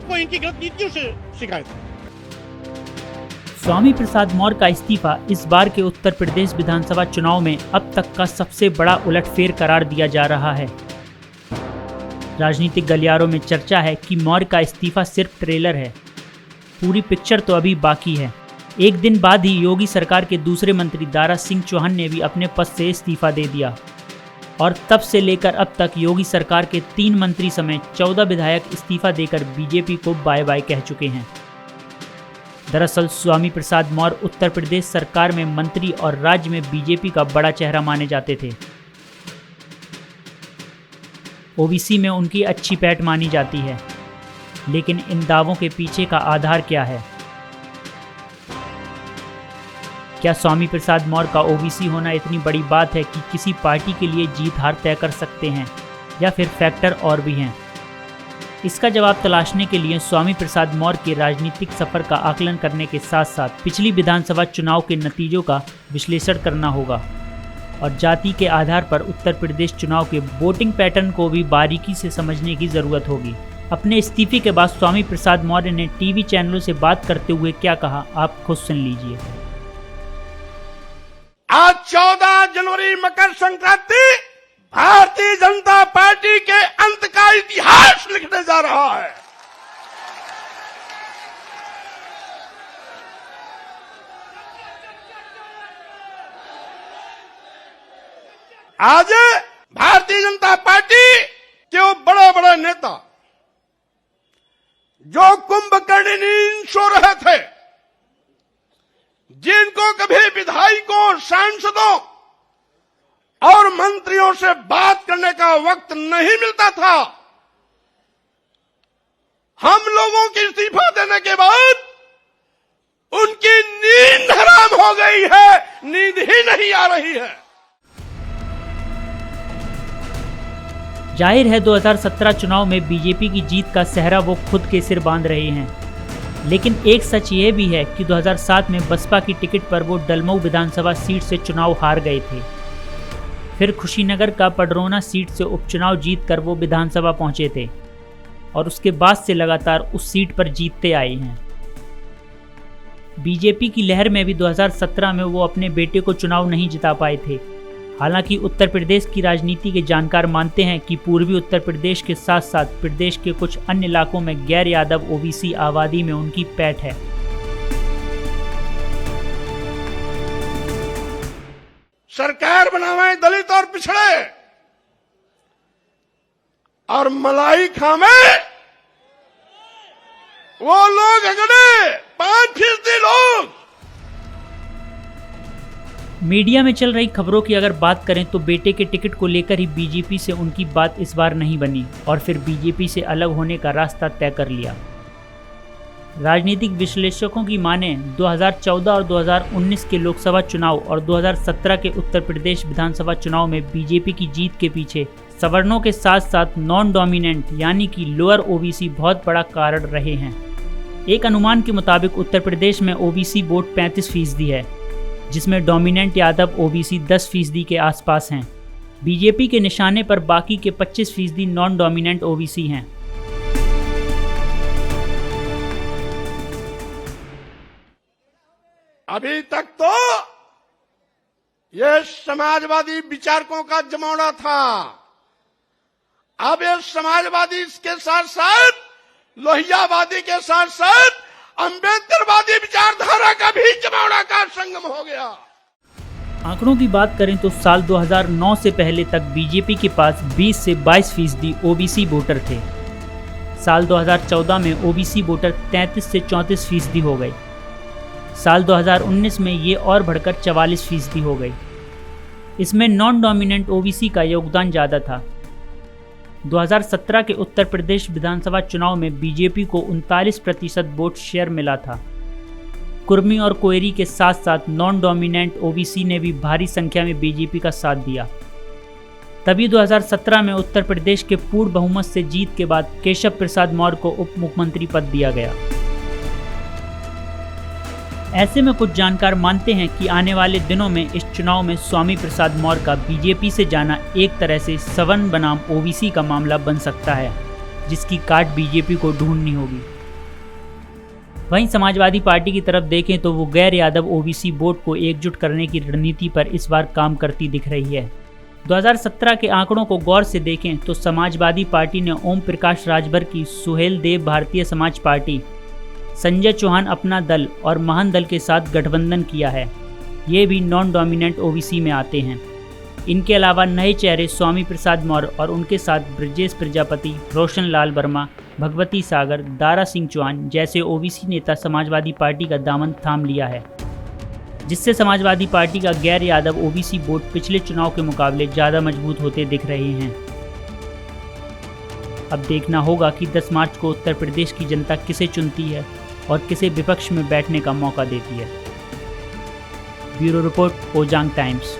सबको इनकी गलत नीतियों से शिकायत है। स्वामी प्रसाद मौर्य का इस्तीफा इस बार के उत्तर प्रदेश विधानसभा चुनाव में अब तक का सबसे बड़ा उलटफेर करार दिया जा रहा है। राजनीतिक गलियारों में चर्चा है कि मौर्य का इस्तीफा सिर्फ ट्रेलर है, पूरी पिक्चर तो अभी बाकी है। एक दिन बाद ही योगी सरकार के दूसरे मंत्री दारा सिंह चौहान ने भी अपने पद से इस्तीफा दे दिया और तब से लेकर अब तक योगी सरकार के 3 मंत्री समेत 14 विधायक इस्तीफा देकर बीजेपी को बाय बाय कह चुके हैं। दरअसल स्वामी प्रसाद मौर्य उत्तर प्रदेश सरकार में मंत्री और राज्य में बीजेपी का बड़ा चेहरा माने जाते थे। ओबीसी में उनकी अच्छी पैठ मानी जाती है, लेकिन इन दावों के पीछे का आधार क्या है? क्या स्वामी प्रसाद मौर्य का ओबीसी होना इतनी बड़ी बात है कि किसी पार्टी के लिए जीत हार तय कर सकते हैं, या फिर फैक्टर और भी हैं? इसका जवाब तलाशने के लिए स्वामी प्रसाद मौर्य के राजनीतिक सफर का आकलन करने के साथ साथ पिछली विधानसभा चुनाव के नतीजों का विश्लेषण करना होगा और जाति के आधार पर उत्तर प्रदेश चुनाव के वोटिंग पैटर्न को भी बारीकी से समझने की जरूरत होगी। अपने इस्तीफे के बाद स्वामी प्रसाद मौर्य ने टीवी चैनलों से बात करते हुए क्या कहा, आप खुद सुन लीजिए। आज 14 जनवरी मकर संक्रांति भारतीय जनता पार्टी के अंत का इतिहास लिखने जा रहा है। आज भारतीय जनता पार्टी के वो बड़े बड़े नेता जो कुंभकर्णी सो रहे थे, जिनको कभी विधायकों, सांसदों और मंत्रियों से बात करने का वक्त नहीं मिलता था, हम लोगों के इस्तीफा देने के बाद उनकी नींद हराम हो गई है, नींद ही नहीं आ रही है। जाहिर है 2017 चुनाव में बीजेपी की जीत का सेहरा वो खुद के सिर बांध रहे हैं, लेकिन एक सच ये भी है कि 2007 में बसपा की टिकट पर वो डलमऊ विधानसभा सीट से चुनाव हार गए थे। फिर खुशीनगर का पडरौना सीट से उपचुनाव जीतकर वो विधानसभा पहुंचे थे और उसके बाद से लगातार उस सीट पर जीतते आए हैं। बीजेपी की लहर में भी 2017 में वो अपने बेटे को चुनाव नहीं जिता पाए थे। हालांकि उत्तर प्रदेश की राजनीति के जानकार मानते हैं कि पूर्वी उत्तर प्रदेश के साथ साथ प्रदेश के कुछ अन्य इलाकों में गैर यादव ओबीसी आबादी में उनकी पैठ है। सरकार बनावे दलित और पिछड़े और मलाई खावे वो लोग अगड़े 5% लोग। मीडिया में चल रही खबरों की अगर बात करें तो बेटे के टिकट को लेकर ही बीजेपी से उनकी बात इस बार नहीं बनी और फिर बीजेपी से अलग होने का रास्ता तय कर लिया। राजनीतिक विश्लेषकों की माने 2014 और 2019 के लोकसभा चुनाव और 2017 के उत्तर प्रदेश विधानसभा चुनाव में बीजेपी की जीत के पीछे सवर्णों के साथ साथ नॉन डोमिनेंट यानी कि लोअर ओबीसी बहुत बड़ा कारण रहे हैं। एक अनुमान के मुताबिक उत्तर प्रदेश में ओबीसी वोट 35% है, जिसमें डोमिनेंट यादव ओबीसी 10% के आसपास हैं। बीजेपी के निशाने पर बाकी के 25% नॉन डोमिनेंट ओबीसी हैं। अभी तक तो ये समाजवादी विचारकों का जमावड़ा था, अब ये समाजवादी के साथ साथ लोहियावादी के साथ साथ अंबेडकरवादी विचारधारा का भी जमावड़ा का संगम हो गया। आंकड़ों की बात करें तो साल 2009 से पहले तक बीजेपी के पास 20 से 22% ओबीसी वोटर थे। साल 2014 में ओबीसी वोटर 33 से 34% हो गए। साल 2019 में ये और बढ़कर 44% हो गई। इसमें नॉन डोमिनेंट ओबीसी का योगदान ज़्यादा था। 2017 के उत्तर प्रदेश विधानसभा चुनाव में बीजेपी को 39% वोट शेयर मिला था। कुर्मी और कोयरी के साथ साथ नॉन डोमिनेंट ओबीसी ने भी भारी संख्या में बीजेपी का साथ दिया। तभी 2017 में उत्तर प्रदेश के पूर्ण बहुमत से जीत के बाद केशव प्रसाद मौर्य को उप मुख्यमंत्री पद दिया गया। ऐसे में कुछ जानकार मानते हैं कि आने वाले दिनों में इस चुनाव में स्वामी प्रसाद मौर्य का बीजेपी से जाना एक तरह से सवर्ण बनाम ओबीसी का मामला बन सकता है, जिसकी काट बीजेपी को ढूंढनी होगी। वहीं समाजवादी पार्टी की तरफ देखें तो वो गैर यादव ओबीसी वोट को एकजुट करने की रणनीति पर इस बार काम करती दिख रही है। 2017 के आंकड़ों को गौर से देखें तो समाजवादी पार्टी ने ओम प्रकाश राजभर की सुहेल देव भारतीय समाज पार्टी, संजय चौहान अपना दल और महान दल के साथ गठबंधन किया है। ये भी नॉन डोमिनेंट ओबीसी में आते हैं। इनके अलावा नए चेहरे स्वामी प्रसाद मौर्य और उनके साथ ब्रजेश प्रजापति, रोशन लाल वर्मा, भगवती सागर, दारा सिंह चौहान जैसे ओबीसी नेता समाजवादी पार्टी का दामन थाम लिया है, जिससे समाजवादी पार्टी का गैर यादव ओबीसी वोट पिछले चुनाव के मुकाबले ज़्यादा मजबूत होते दिख रहे हैं। अब देखना होगा कि 10 मार्च को उत्तर प्रदेश की जनता किसे चुनती है और किसे विपक्ष में बैठने का मौका देती है। Bureau report, Ojang times.